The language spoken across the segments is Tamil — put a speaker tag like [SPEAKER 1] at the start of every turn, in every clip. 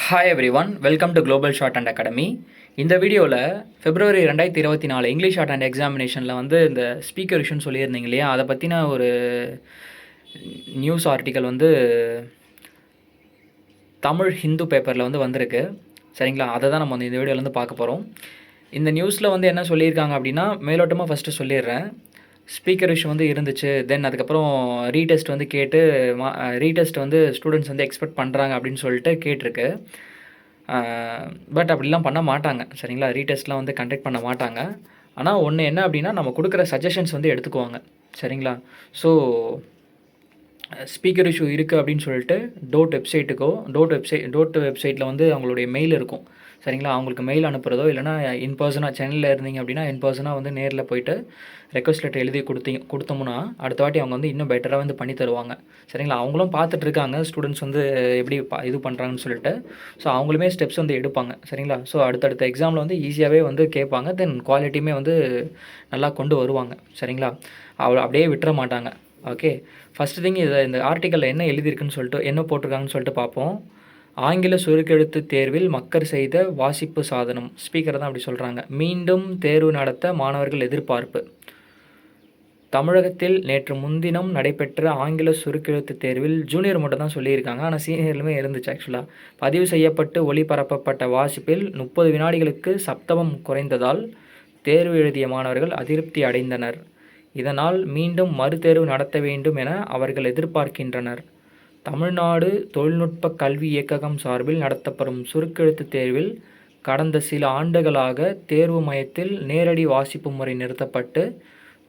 [SPEAKER 1] Hi every one, welcome to global short and academy. இந்த வீடியோவில் பிப்ரவரி 2024 இங்கிலீஷ் ஷார்ட் அண்ட் எக்ஸாமினேஷனில் வந்து இந்த ஸ்பீக்கர் இஷ்யூன்னு சொல்லியிருந்தீங்க இல்லையா, அதை பற்றின ஒரு நியூஸ் ஆர்டிக்கல் வந்து தமிழ் ஹிந்து பேப்பரில் வந்து வந்திருக்கு. சரிங்களா, அதை தான் நம்ம வந்து இந்த வீடியோவில் வந்து பார்க்க போகிறோம். இந்த நியூஸில் வந்து என்ன சொல்லியிருக்காங்க அப்படின்னா, மேலோட்டமாக ஃபஸ்ட்டு சொல்லிடுறேன். ஸ்பீக்கர் இஷ்யூ வந்து இருந்துச்சு. தென் அதுக்கப்புறம் ரீடெஸ்ட் வந்து கேட்டு ரீடெஸ்ட் வந்து ஸ்டூடெண்ட்ஸ் வந்து எக்ஸ்பெக்ட் பண்ணுறாங்க அப்படின்னு சொல்லிட்டு கேட்டிருக்கு. பட் அப்படிலாம் பண்ண மாட்டாங்க. சரிங்களா, ரீடெஸ்ட்லாம் வந்து கண்டக்ட் பண்ண மாட்டாங்க. ஆனால் ஒன்று என்ன அப்படின்னா, நம்ம கொடுக்குற சஜஷன்ஸ் வந்து எடுத்துக்குவாங்க. சரிங்களா, ஸோ ஸ்பீக்கர் இஷ்யூ இருக்குது அப்படின்னு சொல்லிட்டு டோட் வெப்சைட்டில் வந்து அவங்களுடைய மெயில் இருக்கும். சரிங்களா, அவங்களுக்கு மெயில் அனுப்புகிறதோ இல்லைனா இன் பர்சனாக சென்னையில் இருந்தீங்க அப்படின்னா இன் பர்சனாக வந்து நேரில் போயிட்டு ரெக்வஸ்ட் லெட்டர் எழுதி கொடுத்தோம்னா அடுத்த வாட்டி அவங்க வந்து இன்னும் பெட்டராக வந்து பண்ணி தருவாங்க. சரிங்களா, அவங்களும் பார்த்துட்ருக்காங்க ஸ்டூடெண்ட்ஸ் வந்து எப்படி இது பண்ணுறாங்கன்னு சொல்லிட்டு. ஸோ அவங்களுமே ஸ்டெப்ஸ் வந்து எடுப்பாங்க. சரிங்களா, ஸோ அடுத்தடுத்த எக்ஸாமில் வந்து ஈஸியாகவே வந்து கேட்பாங்க. தென் குவாலிட்டியுமே வந்து நல்லா கொண்டு வருவாங்க. சரிங்களா, அப்படியே விட்டுற மாட்டாங்க. ஓகே, ஃபஸ்ட்டு திங் இந்த ஆர்டிக்கலில் என்ன எழுதியிருக்குன்னு சொல்லிட்டு என்ன போட்டிருக்காங்கன்னு சொல்லிட்டு பார்ப்போம். ஆங்கில சுருக்கெழுத்து தேர்வில் மக்கர் செய்த வாசிப்பு சாதனம். ஸ்பீக்கர் தான் அப்படி சொல்கிறாங்க. மீண்டும் தேர்வு நடத்த மாணவர்கள் எதிர்பார்ப்பு. தமிழகத்தில் நேற்று முன்தினம் நடைபெற்ற ஆங்கில சுருக்கெழுத்து தேர்வில் ஜூனியர் மட்டும் தான் சொல்லியிருக்காங்க, ஆனால் சீனியர்லுமே இருந்துச்சு. ஆக்சுவலாக பதிவு செய்யப்பட்டு ஒளிபரப்பப்பட்ட வாசிப்பில் 30 வினாடிகளுக்கு சப்தமம் குறைந்ததால் தேர்வு எழுதிய மாணவர்கள் அதிருப்தி அடைந்தனர். இதனால் மீண்டும் மறுதேர்வு நடத்த வேண்டும் என அவர்கள் எதிர்பார்க்கின்றனர். தமிழ்நாடு தொழில்நுட்ப கல்வி இயக்ககம் சார்பில் நடத்தப்படும் சுருக்கெழுத்து தேர்வில் கடந்த சில ஆண்டுகளாக தேர்வு மையத்தில் நேரடி வாசிப்பு முறை நிறுத்தப்பட்டு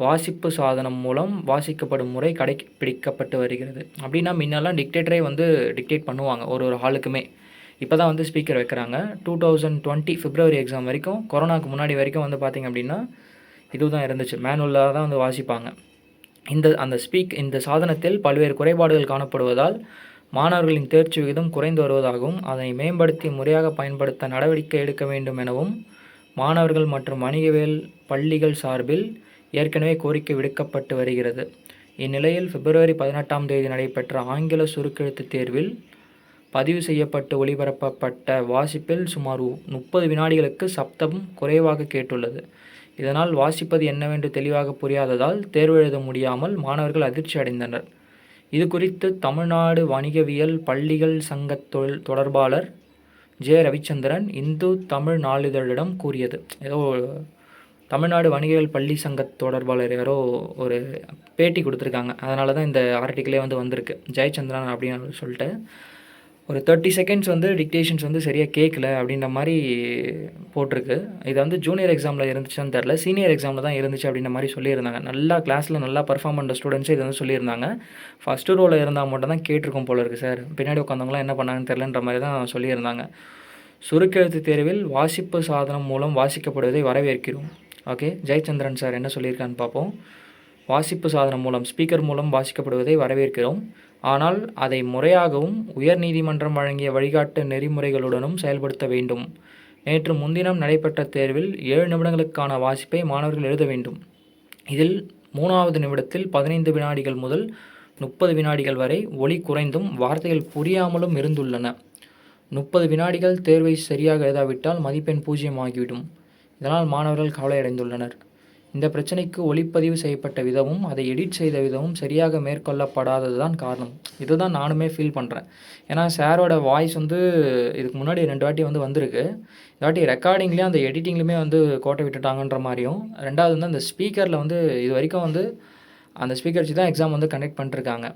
[SPEAKER 1] வாசிப்பு சாதனம் மூலம் வாசிக்கப்படும் முறை கடைப்பிடிக்கப்பட்டு வருகிறது. அப்படின்னா முன்னெல்லாம் டிக்டேட்டரே வந்து டிக்டேட் பண்ணுவாங்க ஒரு ஹாலுக்குமே. இப்போ தான் வந்து ஸ்பீக்கர் வைக்கிறாங்க. 2020 பிப்ரவரி எக்ஸாம் வரைக்கும், கொரோனாவுக்கு முன்னாடி வரைக்கும் வந்து பார்த்திங்க அப்படின்னா இதுதான் இருந்துச்சு. மேனுவலாக தான் வந்து வாசிப்பாங்க. இந்த சாதனத்தில் பல்வேறு குறைபாடுகள் காணப்படுவதால் மாணவர்களின் தேர்ச்சி விகிதம் குறைந்து வருவதாகவும் அதனை மேம்படுத்தி முறையாக பயன்படுத்த நடவடிக்கை எடுக்க வேண்டும் எனவும் மாணவர்கள் மற்றும் வணிகவியல் பள்ளிகள் சார்பில் ஏற்கனவே கோரிக்கை விடுக்கப்பட்டு வருகிறது. இந்நிலையில் பிப்ரவரி 18ஆம் தேதி நடைபெற்ற ஆங்கில சுருக்கெழுத்து தேர்வில் பதிவு செய்யப்பட்டு ஒளிபரப்பப்பட்ட வாசிப்பில் சுமார் 30 வினாடிகளுக்கு சப்தம் குறைவாக கேட்டுள்ளது. இதனால் வாசிப்பது என்னவென்று தெளிவாக புரியாததால் தேர்வு எழுத முடியாமல் மாணவர்கள் அதிர்ச்சி அடைந்தனர். இது குறித்து தமிழ்நாடு வணிகவியல் பள்ளிகள் சங்க தொடர்பாளர் ஜே ரவிச்சந்திரன் இந்து தமிழ் நாளிதழிடம் கூறியது. ஏதோ தமிழ்நாடு வணிகவியல் பள்ளி சங்க தொடர்பாளர் யாரோ ஒரு பேட்டி கொடுத்துருக்காங்க. அதனால தான் இந்த ஆர்டிக்கிளே வந்து வந்திருக்கு, ஜெயச்சந்திரன் அப்படின்னு சொல்லிட்டு. ஒரு 30 செகண்ட்ஸ் வந்து டிக்டேஷன்ஸ் வந்து சரியாக கேட்கல அப்படின்ற மாதிரி போட்டிருக்கு. இது வந்து ஜூனியர் எக்ஸாமில் இருந்துச்சுன்னு தெரில, சீனியர் எக்ஸாமில் தான் இருந்துச்சு அப்படின்ற மாதிரி சொல்லியிருந்தாங்க. நல்லா கிளாஸில் நல்லா பர்ஃபார்ம் பண்ணுற ஸ்டூடெண்ட்ஸே இது வந்து சொல்லியிருந்தாங்க. ஃபஸ்ட்டு ரோவில் இருந்தால் மட்டும் தான் கேட்டிருக்கோம் போல இருக்குது சார், பின்னாடி உட்காந்தவங்களாம் என்ன பண்ணாங்கன்னு தெரிலன்ற மாதிரி தான் சொல்லியிருந்தாங்க. சுருக்கெழுத்து தேர்வில் வாசிப்பு சாதனம் மூலம் வாசிக்கப்படுவதை வரவேற்கிறோம். ஓகே, ஜெயச்சந்திரன் சார் என்ன சொல்லியிருக்கான்னு பார்ப்போம். வாசிப்பு சாதனம் மூலம் ஸ்பீக்கர் மூலம் வாசிக்கப்படுவதை வரவேற்கிறோம். ஆனால் அதை முறையாகவும் உயர் நீதிமன்றம் வழங்கிய வழிகாட்டு நெறிமுறைகளுடனும் செயல்படுத்த வேண்டும். நேற்று முன்தினம் நடைபெற்ற தேர்வில் 7 நிமிடங்களுக்கான வாசிப்பை மாணவர்கள் எழுத வேண்டும். இதில் 3வது நிமிடத்தில் 15 வினாடிகள் முதல் 30 வினாடிகள் வரை ஒலி குறைந்தும் வார்த்தைகள் புரியாமலும் இருந்துள்ளன. 30 வினாடிகள் தேர்வை சரியாக எழுதாவிட்டால் மதிப்பெண் 0 ஆகிவிடும். இதனால் மாணவர்கள் கவலையடைந்துள்ளனர். இந்த பிரச்சனைக்கு ஒளிப்பதிவு செய்யப்பட்ட விதமும் அதை எடிட் செய்த விதமும் சரியாக மேற்கொள்ளப்படாதது தான் காரணம். இதுதான் நானுமே ஃபீல் பண்ணுறேன். ஏன்னா சாரோட வாய்ஸ் வந்து இதுக்கு முன்னாடி 2 வாட்டி வந்து வந்திருக்கு. இந்த வாட்டி ரெக்கார்டிங்லேயும் அந்த எடிட்டிங்லேயுமே வந்து கோட்டை விட்டுட்டாங்கன்ற மாதிரியும், ரெண்டாவது வந்து அந்த ஸ்பீக்கரில் வந்து இது வரைக்கும் வந்து அந்த ஸ்பீக்கர் வச்சு தான் எக்ஸாம் வந்து கண்டக்ட் பண்ணிட்டுருக்காங்க.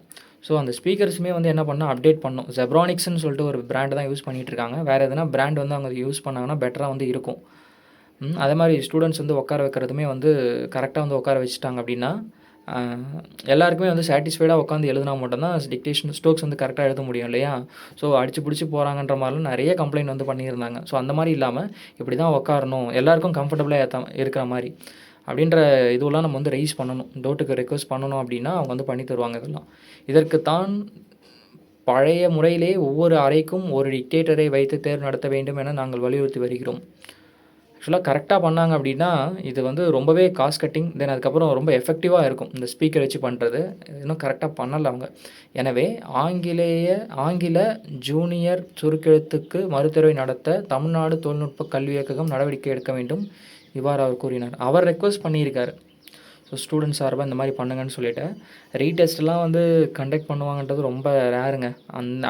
[SPEAKER 1] ஸோ அந்த ஸ்பீக்கர்ஸுமே வந்து என்ன பண்ணால் அப்டேட் பண்ணணும். ஜெப்ரானிக்ஸ்னு சொல்லிட்டு ஒரு பிராண்டு தான் யூஸ் பண்ணிகிட்ருக்காங்க. வேறு எதனா பிராண்ட் வந்து அவங்க யூஸ் பண்ணாங்கன்னா பெட்டராக வந்து இருக்கும். அதே மாதிரி ஸ்டூடெண்ட்ஸ் வந்து உட்கார வைக்கிறதுமே வந்து கரெக்டாக வந்து உட்கார வச்சுட்டாங்க அப்படின்னா எல்லாருக்குமே வந்து சாட்டிஸ்ஃபைடாக உட்காந்து எழுதினா மட்டும்தான் டிக்டேஷன் ஸ்ட்ரோக்ஸ் வந்து கரெக்டாக எழுத முடியும் இல்லையா. ஸோ அடிச்சு பிடிச்சி போகிறாங்கன்ற மாதிரிலாம் நிறைய கம்ப்ளைண்ட் வந்து பண்ணியிருந்தாங்க. ஸோ அந்த மாதிரி இல்லாமல் இப்படி தான் உட்காரணும், எல்லாருக்கும் கம்ஃபர்டபுளாக இருக்கிற மாதிரி அப்படின்ற இதுவெல்லாம் நம்ம வந்து ரைஸ் பண்ணணும், டோட்டுக்கு ரெக்வஸ்ட் பண்ணணும். அப்படின்னா அவங்க வந்து பண்ணி தருவாங்க. இதற்குத்தான் பழைய முறையிலே ஒவ்வொரு அறைக்கும் ஒரு டிக்டேட்டரை வைத்து தேர்வு நடத்த வேண்டும் என நாங்கள் வலியுறுத்தி வருகிறோம். ஆக்சுவலாக கரெக்டாக பண்ணாங்க அப்படின்னா இது வந்து ரொம்பவே காஸ்ட் கட்டிங், தென் அதுக்கப்புறம் ரொம்ப எஃபெக்டிவாக இருக்கும் இந்த ஸ்பீக்கர் வச்சு பண்ணுறது. இன்னும் கரெக்டாக பண்ணலை அவங்க. எனவே ஆங்கில ஜூனியர் சுருக்கெழுத்துக்கு மறுதேர்வை நடத்த தமிழ்நாடு தொழில்நுட்ப கல்வி இயக்ககம் நடவடிக்கை எடுக்க வேண்டும், இவ்வாறு அவர் கூறினார். அவர் ரெக்வஸ்ட் பண்ணியிருக்காரு. ஸோ ஸ்டூடெண்ட்ஸ் சார்பாக இந்த மாதிரி பண்ணுங்கன்னு சொல்லிவிட்டு. ரீடெஸ்ட்லாம் வந்து கண்டக்ட் பண்ணுவாங்கன்றது ரொம்ப ரேருங்க.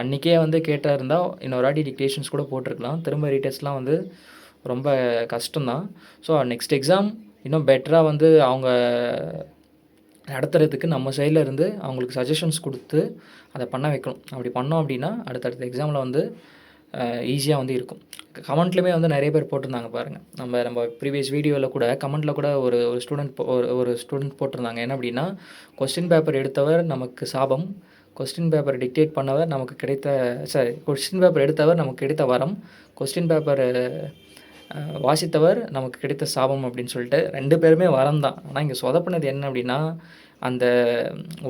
[SPEAKER 1] அன்றைக்கே வந்து கேட்டால் இருந்தால் இன்னொரு வாட்டி டிக்டேஷன்ஸ் கூட போட்டிருக்கலாம். திரும்ப ரீடெஸ்ட்லாம் வந்து ரொம்ப கஷ்டம்தான். ஸோ நெக்ஸ்ட் எக்ஸாம் இன்னும் பெட்டராக வந்து அவங்க நடத்துறதுக்கு நம்ம சைடில் இருந்து அவங்களுக்கு சஜஷன்ஸ் கொடுத்து அதை பண்ண வைக்கணும். அப்படி பண்ணோம் அப்படின்னா அடுத்தடுத்த எக்ஸாமில் வந்து ஈஸியாக வந்து இருக்கும். கமெண்ட்லேயுமே வந்து நிறைய பேர் போட்டிருந்தாங்க பாருங்கள். நம்ம ப்ரீவியஸ் வீடியோவில் கூட கமெண்ட்டில் கூட ஒரு ஸ்டூடெண்ட் போட்டிருந்தாங்க. என்ன அப்படின்னா, கொஸ்டின் பேப்பர் எடுத்தவர் நமக்கு சாபம், கொஸ்டின் பேப்பர் டிக்டேட் பண்ணவர் நமக்கு கொஸ்டின் பேப்பர் எடுத்தவர் நமக்கு கிடைத்த வரம், கொஸ்டின் பேப்பர் வாசித்தவர் நமக்கு கிடைத்த சாபம் அப்படின்னு சொல்லிட்டு 2 பேருமே வரம் தான். ஆனால் இங்கே சொதப்பினது என்ன அப்படின்னா, அந்த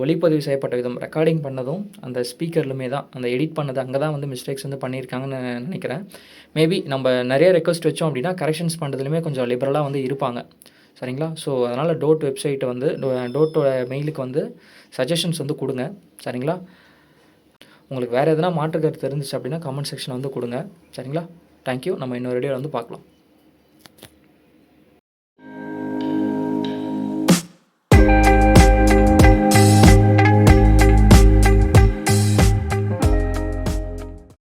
[SPEAKER 1] ஒளிப்பதிவு செய்யப்பட்ட விதம், ரெக்கார்டிங் பண்ணதும் அந்த ஸ்பீக்கர்லுமே தான், அந்த எடிட் பண்ணது அங்கே தான் வந்து மிஸ்டேக்ஸ் வந்து பண்ணியிருக்காங்கன்னு நினைக்கிறேன். மேபி நம்ம நிறைய ரெக்வஸ்ட் வச்சோம் அப்படின்னா கரெக்ஷன்ஸ் பண்ணுறதுலையுமே கொஞ்சம் லிபரலாக வந்து இருப்பாங்க. சரிங்களா? ஸோ அதனால் டோட் வெப்சைட்டை வந்து டோட்டோட மெயிலுக்கு வந்து சஜஷன்ஸ் வந்து கொடுங்க. சரிங்களா? உங்களுக்கு வேறு எதனா மாற்று கருத்து இருந்துச்சு அப்படின்னா கமெண்ட் செக்ஷன் வந்து கொடுங்க. சரிங்களா? தேங்க்யூ. நம்ம இன்னொரு வீடியோவில் வந்து பார்க்கலாம்.